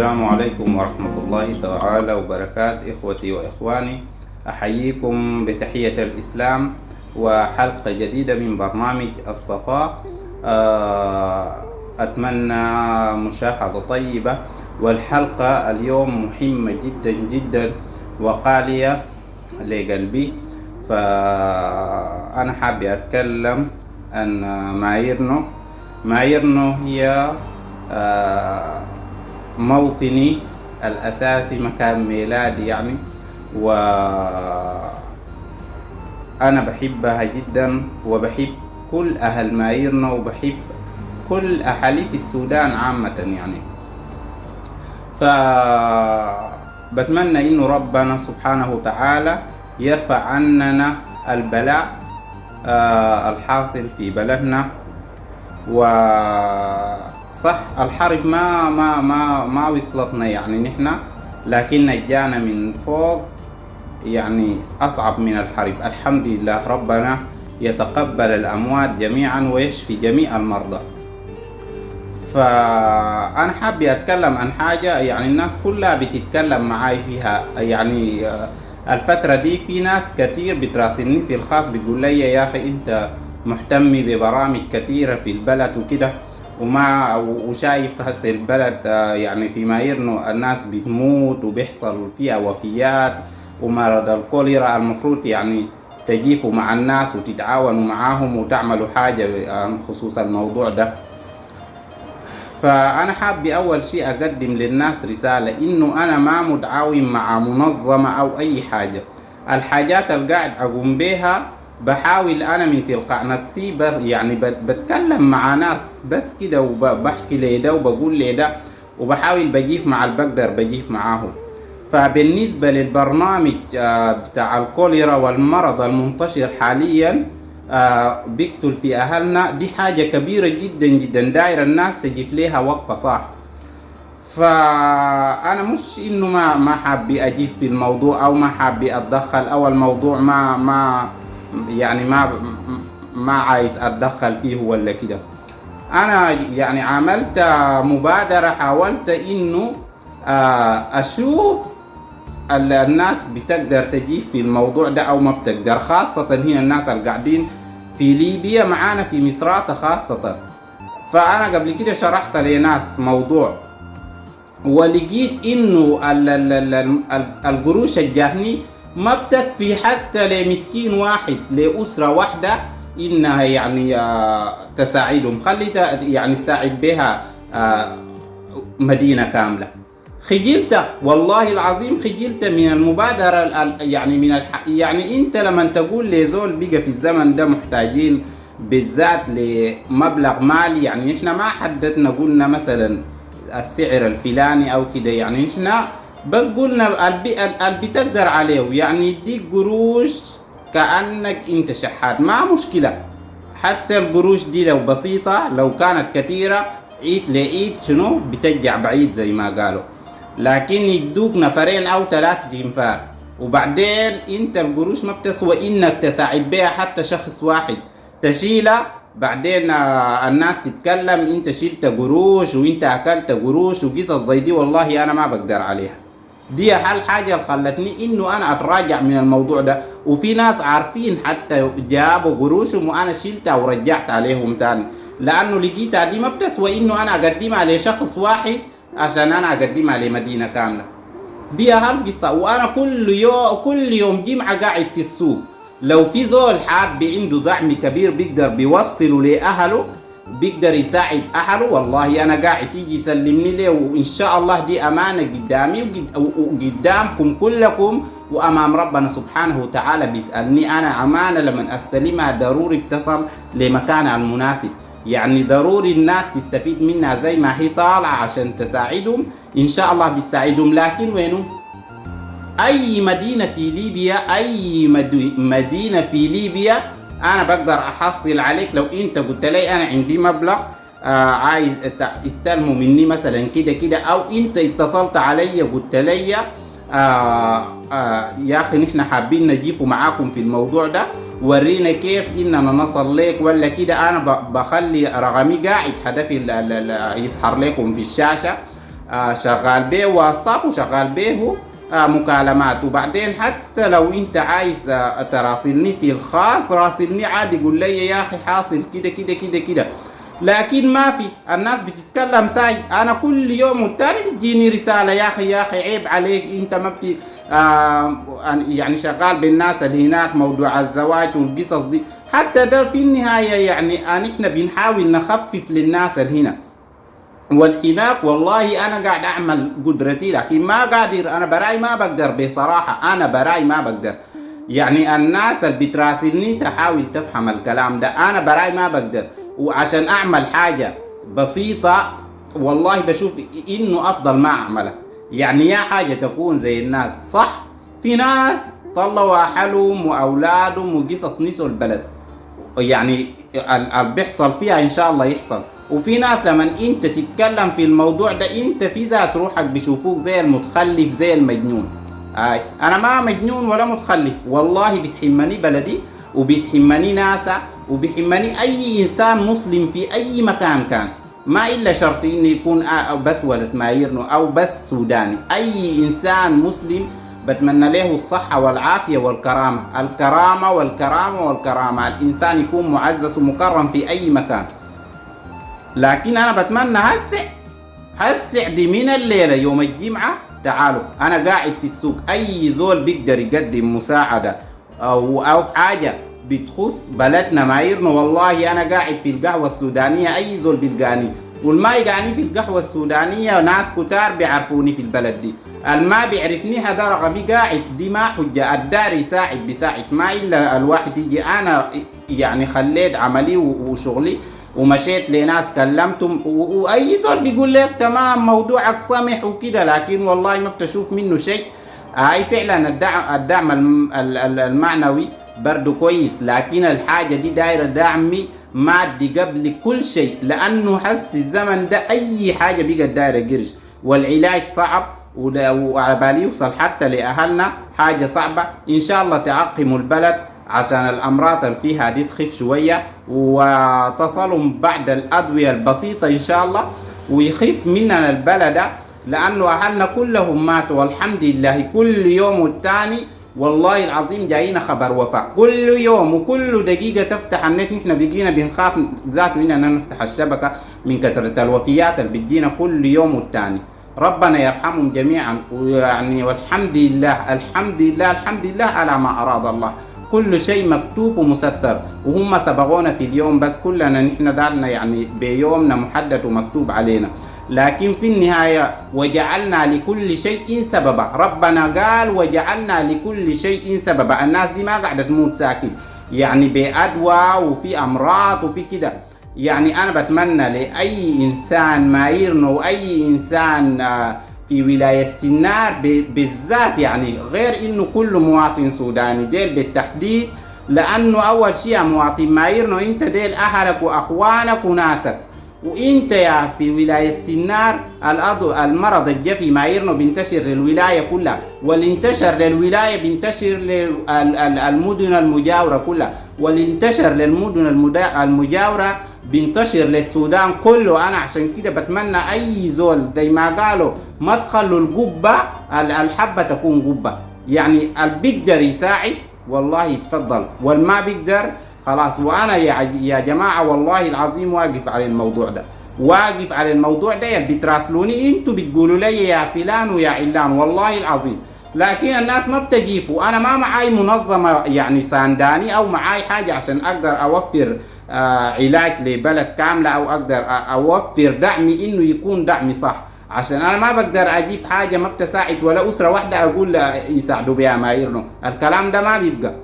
السلام عليكم ورحمة الله تعالى وبركاته. إخوتي وإخواني، أحييكم بتحية الإسلام وحلقة جديدة من برنامج الصفاء. أتمنى مشاهدة طيبة، والحلقة اليوم مهمة جدا جدا وغالية لقلبي. فأنا حابب أتكلم عن مايرنو هي موطني الأساسي، مكان ميلادي يعني، وأنا بحبها جدا وبحب كل أهل مايرنو وبحب كل أهالي في السودان عامة يعني. فبتمنى إنه ربنا سبحانه وتعالى يرفع عننا البلاء الحاصل في بلدنا. وصح الحرب ما وصلتنا يعني نحن، لكن جانا من فوق يعني أصعب من الحرب. الحمد لله، ربنا يتقبل الأموات جميعا ويشفي جميع المرضى. فأنا حابب أتكلم عن حاجة يعني الناس كلها بتتكلم معاي فيها يعني. الفترة دي في ناس كتير بتراسلني في الخاص بتقول لي يا أخي أنت مهتم ببرامج كثيرة في البلد وكده، وشايف هسه البلد يعني في مايرنو الناس بتموت وبيحصل فيها وفيات، ومرض الكوليرا المفروض يعني تجيفوا مع الناس وتتعاونوا معاهم وتعملوا حاجة بخصوص الموضوع ده. فأنا حابب أول شيء أقدم للناس رسالة إنه أنا ما متعاون مع منظمة أو أي حاجة. الحاجات اللي قاعد أقوم بها بحاول أنا من تلقاء نفسي يعني بتكلم مع ناس بس كده، وبحكي لي ده وبقول لي ده، وبحاول بجيف مع البقدر بجيف معاهم. فبالنسبة للبرنامج بتاع الكوليرا والمرض المنتشر حاليا بيقتل في أهلنا، دي حاجة كبيرة جدا جدا، داير الناس تجيف ليها وقفة صح. فأنا مش إنه ما حابي أجيب في الموضوع أو ما حابي أتدخل، أو الموضوع ما عايز أتدخل فيه ولا كده. أنا يعني عملت مبادرة، حاولت إنه أشوف الناس بتقدر تجيب في الموضوع ده أو ما بتقدر، خاصة هنا الناس اللي قاعدين في ليبيا معانا في مصراتة خاصة. فأنا قبل كده شرحت لناس موضوع، ولقيت إنه القروش الجاهني ما بتكفي حتى لمسكين واحد، لأسرة واحدة إنها يعني تساعدهم، خليتها يعني تساعد بها مدينة كاملة. خجلت والله العظيم، خجلت من المبادرة يعني يعني انت لما تقول لزول بقى في الزمن ده محتاجين بالذات لمبلغ مالي، يعني احنا ما حددنا قلنا مثلا السعر الفلاني او كده، يعني احنا بس قلنا اللي بتقدر عليه، يعني يديك قروش كأنك انت شحات، ما مشكلة. حتى القروش دي لو بسيطة لو كانت كثيرة عيد لعيد شنو بترجع بعيد زي ما قالوا، لكن يدوك نفرين او 3 تنفار، وبعدين انت القروش ما بتسوى انك تساعد بها حتى شخص واحد تشيلها. بعدين الناس تتكلم انت شلت قروش وانت اكلت قروش وقصص زي دي، والله انا ما بقدر عليها. دي الحاجة اللي خلتني انه انا اتراجع من الموضوع ده. وفي ناس عارفين حتى جابوا قروشهم وانا شلتها ورجعت عليهم تاني، لانه لقيتها دي ما بتسوى انه انا اقدمها لشخص واحد عشان انا اقدمها لمدينة كاملة. دي هالقصة. وانا كل يوم جمعة قاعد في السوق، لو في زول حاب عنده دعم كبير بيقدر بيوصله لأهله، بيقدر يساعد أهله، والله أنا قاعد تيجي يسلمني له، وإن شاء الله دي أمانة قدامي وقدامكم كلكم، وأمام ربنا سبحانه وتعالى بيسألني أنا أمانة لما أستلمها ضروري بتصل لمكانها المناسب. يعني ضروري الناس تستفيد منها زي ما هي طالعة عشان تساعدهم، إن شاء الله بيساعدهم. لكن وينه أي مدينة في ليبيا، أي مدينة في ليبيا أنا بقدر أحصل عليك. لو أنت قلت لي أنا عندي مبلغ عايز استلمه مني مثلا كده كده، أو أنت اتصلت علي قلت لي يا أخي نحن حابين نجيبه معاكم في الموضوع ده، ورينا كيف إننا نصل لك ولا كده، أنا بخلي رقمي قاعد هدفي يظهر لكم في الشاشة. شغال به واسطات وشغال به مكالمات. وبعدين حتى لو انت عايز تراسلني في الخاص راسلني عادي، قول لي يا اخي حاصل كده كده كده كده. لكن ما في، الناس بتتكلم ساي. انا كل يوم والتاني بتجيني رساله يا اخي يا اخي عيب عليك انت ما بت يعني شغال بالناس اللي هناك موضوع الزواج والقصص دي. حتى ده في النهايه يعني احنا بنحاول نخفف للناس اللي هنا والهناك. والله انا قاعد اعمل قدرتي لكن ما قادر، انا براي ما بقدر بصراحه، انا براي ما بقدر. يعني الناس اللي بتراسلني تحاول تفهم الكلام ده، انا براي ما بقدر. وعشان اعمل حاجه بسيطه والله بشوف انه افضل ما اعملها. يعني يا حاجه تكون زي الناس صح. في ناس طلعوا اهلهم واولادهم وقصص نسوا البلد، يعني اللي بيحصل فيها ان شاء الله يحصل. وفي ناس لما انت تتكلم في الموضوع ده انت في ذات روحك بيشوفوك زي المتخلف زي المجنون. انا ما مجنون ولا متخلف، والله بتحمني بلدي وبتحمني ناسا وبيحمني اي انسان مسلم في اي مكان كان، ما الا شرط انه يكون بس ولد مايرنو او بس سوداني. اي انسان مسلم بتمنى له الصحة والعافية والكرامة، الكرامة والكرامة والكرامة، الإنسان يكون معزز ومكرم في أي مكان. لكن أنا بتمنى هسع دي من الليلة يوم الجمعة تعالوا. أنا قاعد في السوق، أي زول بيقدر يقدم مساعدة أو حاجة بتخص بلدنا مايرنا، والله أنا قاعد في القهوة السودانية أي زول بيلقاني. والما يلقاني في القهوة السودانية ناس كتار بيعرفوني في البلد دي. الما بيعرفني هذا رغبي قاعد، دي ما حجة. الدار يساعد بيساعد، ما إلا الواحد يجي. أنا يعني خليت عملي وشغلي ومشيت لناس كلمتهم واي زول بيقول لك تمام موضوعك سمح وكده، لكن والله ما بتشوف منه شيء. هاي فعلا الدعم المعنوي برضو كويس، لكن الحاجة دي دايرة دعمي مادي قبل كل شيء، لأنه حس الزمن ده أي حاجة بقت دايرة قرش، والعلاج صعب وعلى بالي يوصل حتى لأهلنا حاجة صعبة. إن شاء الله تعقموا البلد عشان الأمراض اللي فيها دي تخف شوية وتصلهم بعد الأدوية البسيطة إن شاء الله ويخف مننا البلد، لأنه أهلنا كلهم ماتوا والحمد لله. كل يوم والتاني والله العظيم جاينا خبر وفاة، كل يوم وكل دقيقة تفتح النت نحن بقينا بنخاف ذاته إننا نفتح الشبكة من كثرة الوفيات اللي بتجينا كل يوم والتاني. ربنا يرحمهم جميعا. ويعني والحمد لله الحمد لله الحمد لله على ما أراد الله. كل شيء مكتوب ومستر، وهم سبقونا في اليوم، بس كلنا نحن دارنا يعني بيومنا محدد ومكتوب علينا. لكن في النهاية وجعلنا لكل شيء سببا، ربنا قال وجعلنا لكل شيء سببا. الناس دي ما قاعدة تموت ساكت، يعني بأدوى وفي أمراض وفي كده. يعني أنا بتمنى لأي إنسان مايرنو وأي إنسان في ولاية سنار بالذات، يعني غير إنه كل مواطن سوداني ديل بالتحديد، لأنه أول شيء مواطن مايرنو أنت ديل أهلك وأخوانك وناسك. وانت يا في ولاية سنار المرض الجفي مايرنو بينتشر للولاية كلها، واللي انتشر للولاية بينتشر للمدن المجاورة كلها، واللي انتشر للمدن المجاورة بينتشر للسودان كله. انا عشان كده بتمنى اي زول زي ما قالوا ما تخلوا القبة الحبة تكون قبة. يعني اللي بيقدر يساعد والله يتفضل، والما بيقدر خلاص. وانا يا جماعه والله العظيم واقف على الموضوع ده، واقف على الموضوع ده. اللي بتراسلوني انتوا بتقولوا لي يا فلان ويا علان والله العظيم، لكن الناس ما بتجيبوا. انا ما معاي منظمه يعني سانداني او معاي حاجه عشان اقدر اوفر علاج لبلد كامله، او اقدر اوفر دعمي انه يكون دعمي صح. عشان انا ما بقدر اجيب حاجه ما بتساعد ولا اسره واحده اقول يساعدوا بها مايرنو، الكلام ده ما بيبقى.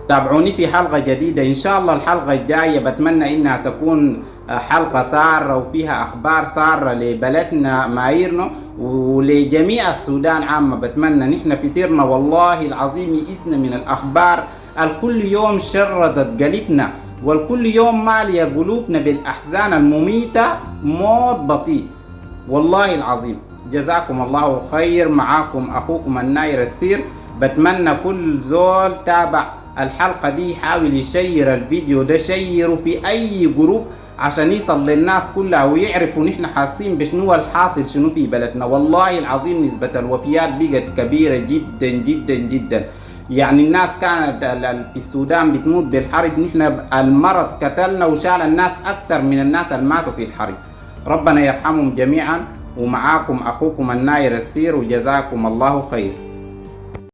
تابعوني في حلقة جديدة إن شاء الله. الحلقة الجاية بتمنى إنها تكون حلقة سارة وفيها أخبار سارة لبلدنا مايرنو ولجميع السودان عامة. بتمنى نحن فطرنا والله العظيم يئسنا من الأخبار الكل يوم شردت قلبنا، والكل يوم مالية قلوبنا بالأحزان المميتة موت بطيء والله العظيم. جزاكم الله خير. معاكم أخوكم الناير السير. بتمنى كل زول تابع الحلقة دي يحاول يشير الفيديو ده، شيره في أي جروب عشان يصل للناس كلها ويعرفوا نحن حاسين بشنو الحاصل شنو في بلدنا. والله العظيم نسبة الوفيات بقت كبيرة جدا جدا جدا. يعني الناس كانت في السودان بتموت بالحرب، نحن المرض قتلنا وشال الناس أكثر من الناس اللي ماتوا في الحرب. ربنا يرحمهم جميعا. ومعاكم أخوكم الناير السير، وجزاكم الله خير.